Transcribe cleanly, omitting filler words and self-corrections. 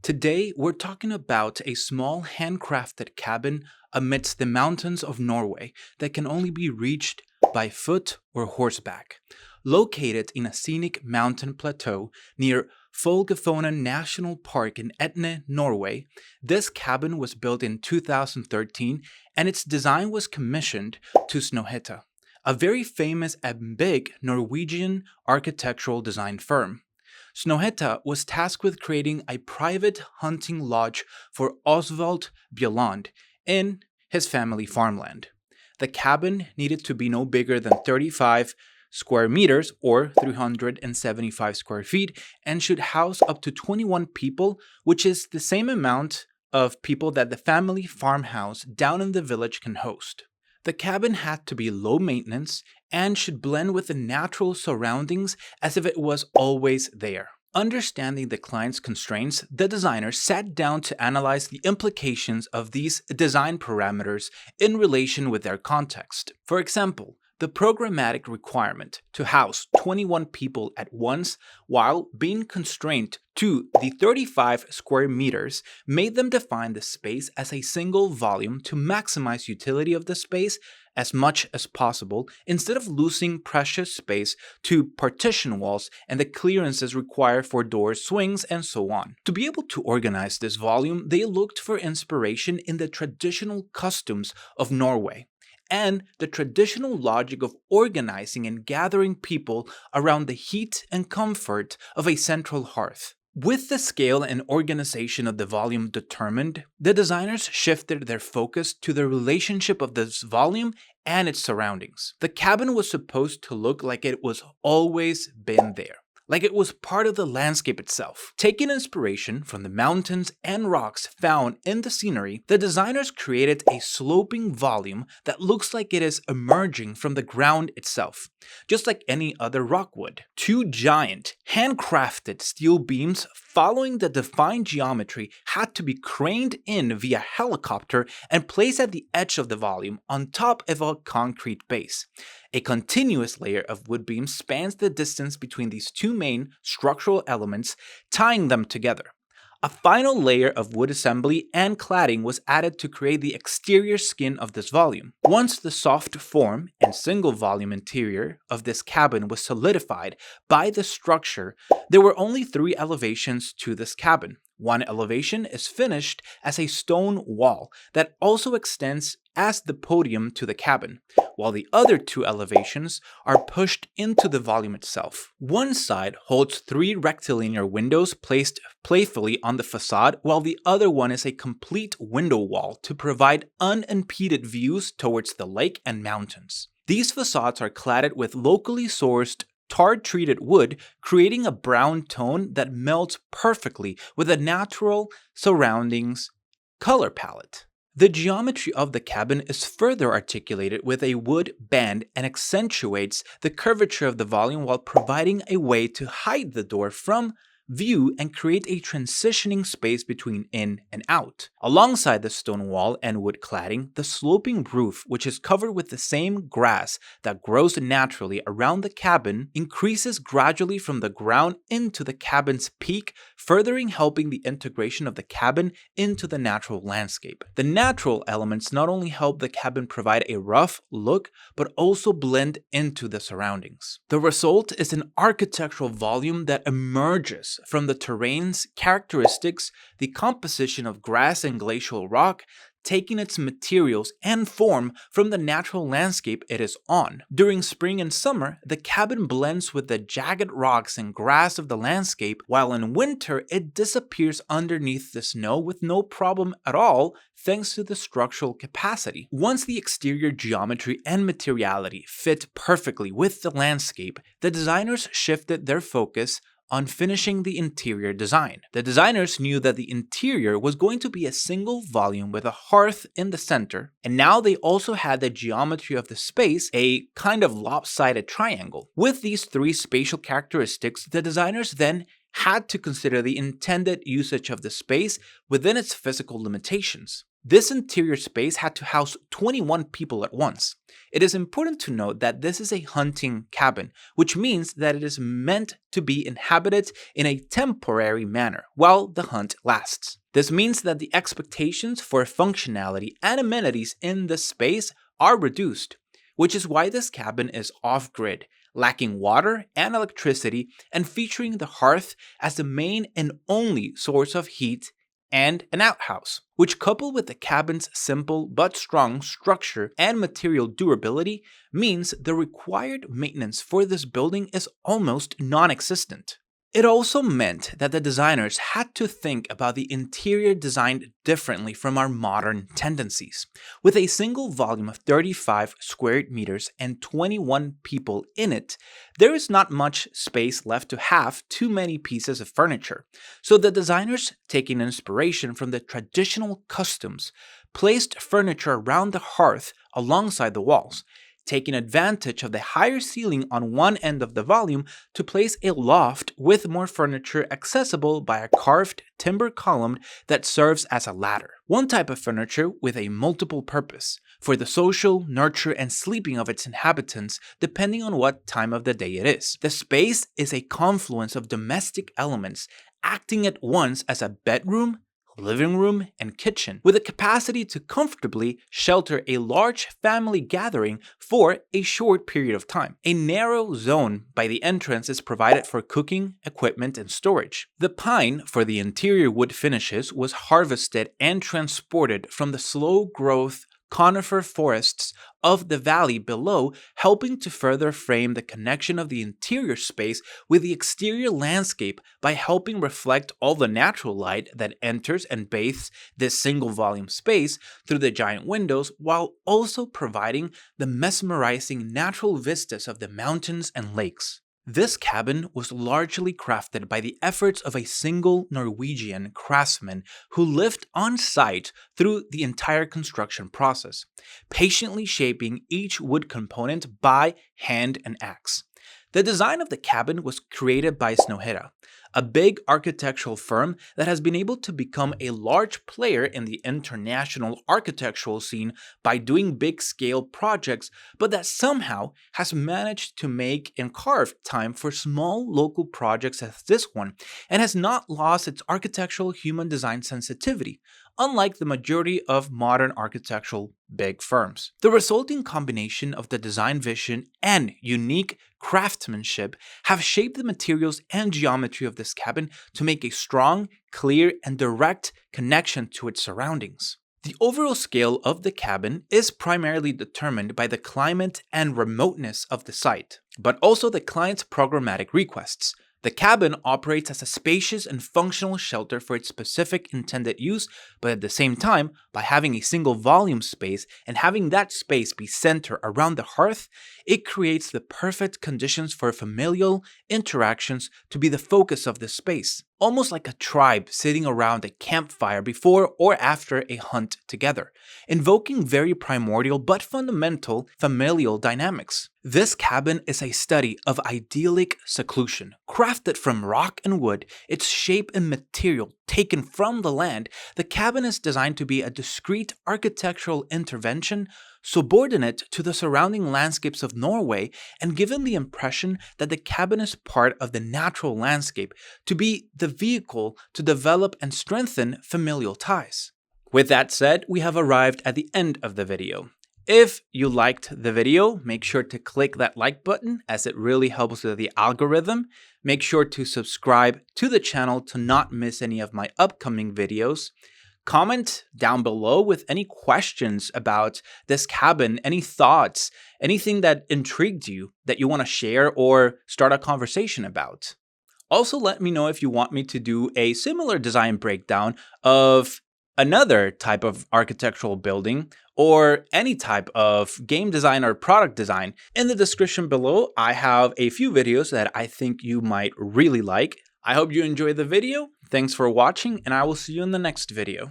Today, we're talking about a small handcrafted cabin amidst the mountains of Norway that can only be reached by foot or horseback. Located in a scenic mountain plateau near Folgefonen National Park in Etne, Norway, this cabin was built in 2013 and its design was commissioned to Snohetta, a very famous and big Norwegian architectural design firm. Snohetta was tasked with creating a private hunting lodge for Osvald Bjelland in his family farmland. The cabin needed to be no bigger than 35 square meters or 375 square feet and should house up to 21 people, which is the same amount of people that the family farmhouse down in the village can host. The cabin had to be low maintenance and should blend with the natural surroundings as if it was always there. Understanding the client's constraints, the designer sat down to analyze the implications of these design parameters in relation with their context. For example, the programmatic requirement to house 21 people at once while being constrained to the 35 square meters made them define the space as a single volume to maximize utility of the space as much as possible instead of losing precious space to partition walls and the clearances required for doors, swings, and so on. To be able to organize this volume, they looked for inspiration in the traditional customs of Norway and the traditional logic of organizing and gathering people around the heat and comfort of a central hearth. With the scale and organization of the volume determined, the designers shifted their focus to the relationship of this volume and its surroundings. The cabin was supposed to look like it was always been there, like it was part of the landscape itself. Taking inspiration from the mountains and rocks found in the scenery, the designers created a sloping volume that looks like it is emerging from the ground itself, just like any other rock would. Two giant, handcrafted steel beams following the defined geometry had to be craned in via helicopter and placed at the edge of the volume on top of a concrete base. A continuous layer of wood beams spans the distance between these two main structural elements, tying them together. A final layer of wood assembly and cladding was added to create the exterior skin of this volume. Once the soft form and single volume interior of this cabin was solidified by the structure, there were only 3 elevations to this cabin. One elevation is finished as a stone wall that also extends as the podium to the cabin, while the other 2 elevations are pushed into the volume itself. One side holds 3 rectilinear windows placed playfully on the facade, while the other one is a complete window wall to provide unimpeded views towards the lake and mountains. These facades are cladded with locally sourced tar-treated wood, creating a brown tone that melts perfectly with the natural surroundings color palette. The geometry of the cabin is further articulated with a wood band and accentuates the curvature of the volume while providing a way to hide the door from view and create a transitioning space between in and out. Alongside the stone wall and wood cladding, the sloping roof, which is covered with the same grass that grows naturally around the cabin, increases gradually from the ground into the cabin's peak, furthering helping the integration of the cabin into the natural landscape. The natural elements not only help the cabin provide a rough look, but also blend into the surroundings. The result is an architectural volume that emerges from the terrain's characteristics, the composition of grass and glacial rock, taking its materials and form from the natural landscape it is on. During spring and summer, the cabin blends with the jagged rocks and grass of the landscape, while in winter it disappears underneath the snow with no problem at all thanks to the structural capacity. Once the exterior geometry and materiality fit perfectly with the landscape, the designers shifted their focus on finishing the interior design. The designers knew that the interior was going to be a single volume with a hearth in the center, and now they also had the geometry of the space, a kind of lopsided triangle. With these 3 spatial characteristics, the designers then had to consider the intended usage of the space within its physical limitations. This interior space had to house 21 people at once. It is important to note that this is a hunting cabin, which means that it is meant to be inhabited in a temporary manner while the hunt lasts. This means that the expectations for functionality and amenities in this space are reduced, which is why this cabin is off-grid, lacking water and electricity, and featuring the hearth as the main and only source of heat and an outhouse, which, coupled with the cabin's simple but strong structure and material durability, means the required maintenance for this building is almost non-existent. It also meant that the designers had to think about the interior design differently from our modern tendencies. With a single volume of 35 square meters and 21 people in it, there is not much space left to have too many pieces of furniture. So the designers, taking inspiration from the traditional customs, placed furniture around the hearth alongside the walls, taking advantage of the higher ceiling on one end of the volume to place a loft with more furniture accessible by a carved timber column that serves as a ladder. One type of furniture with a multiple purpose, for the social, nurture, and sleeping of its inhabitants depending on what time of the day it is. The space is a confluence of domestic elements acting at once as a bedroom, living room, and kitchen, with the capacity to comfortably shelter a large family gathering for a short period of time. A narrow zone by the entrance is provided for cooking, equipment, and storage. The pine for the interior wood finishes was harvested and transported from the slow-growth conifer forests of the valley below, helping to further frame the connection of the interior space with the exterior landscape by helping reflect all the natural light that enters and bathes this single volume space through the giant windows, while also providing the mesmerizing natural vistas of the mountains and lakes. This cabin was largely crafted by the efforts of a single Norwegian craftsman who lived on site through the entire construction process, patiently shaping each wood component by hand and axe. The design of the cabin was created by Snohetta, a big architectural firm that has been able to become a large player in the international architectural scene by doing big-scale projects, but that somehow has managed to make and carve time for small local projects as this one, and has not lost its architectural human design sensitivity, unlike the majority of modern architectural big firms. The resulting combination of the design vision and unique craftsmanship have shaped the materials and geometry of this cabin to make a strong, clear, and direct connection to its surroundings. The overall scale of the cabin is primarily determined by the climate and remoteness of the site, but also the client's programmatic requests. The cabin operates as a spacious and functional shelter for its specific intended use, but at the same time, by having a single volume space and having that space be centered around the hearth, it creates the perfect conditions for familial interactions to be the focus of the space, almost like a tribe sitting around a campfire before or after a hunt together, invoking very primordial but fundamental familial dynamics. This cabin is a study of idyllic seclusion, crafted from rock and wood, its shape and material taken from the land. The cabin is designed to be a discrete architectural intervention subordinate to the surrounding landscapes of Norway, and given the impression that the cabin is part of the natural landscape, to be the vehicle to develop and strengthen familial ties. With that said, we have arrived at the end of the video. If you liked the video, make sure to click that like button as it really helps with the algorithm. Make sure to subscribe to the channel to not miss any of my upcoming videos. Comment down below with any questions about this cabin, any thoughts, anything that intrigued you that you want to share or start a conversation about. Also, let me know if you want me to do a similar design breakdown of another type of architectural building or any type of game design or product design. In the description below, I have a few videos that I think you might really like. I hope you enjoyed the video. Thanks for watching, and I will see you in the next video.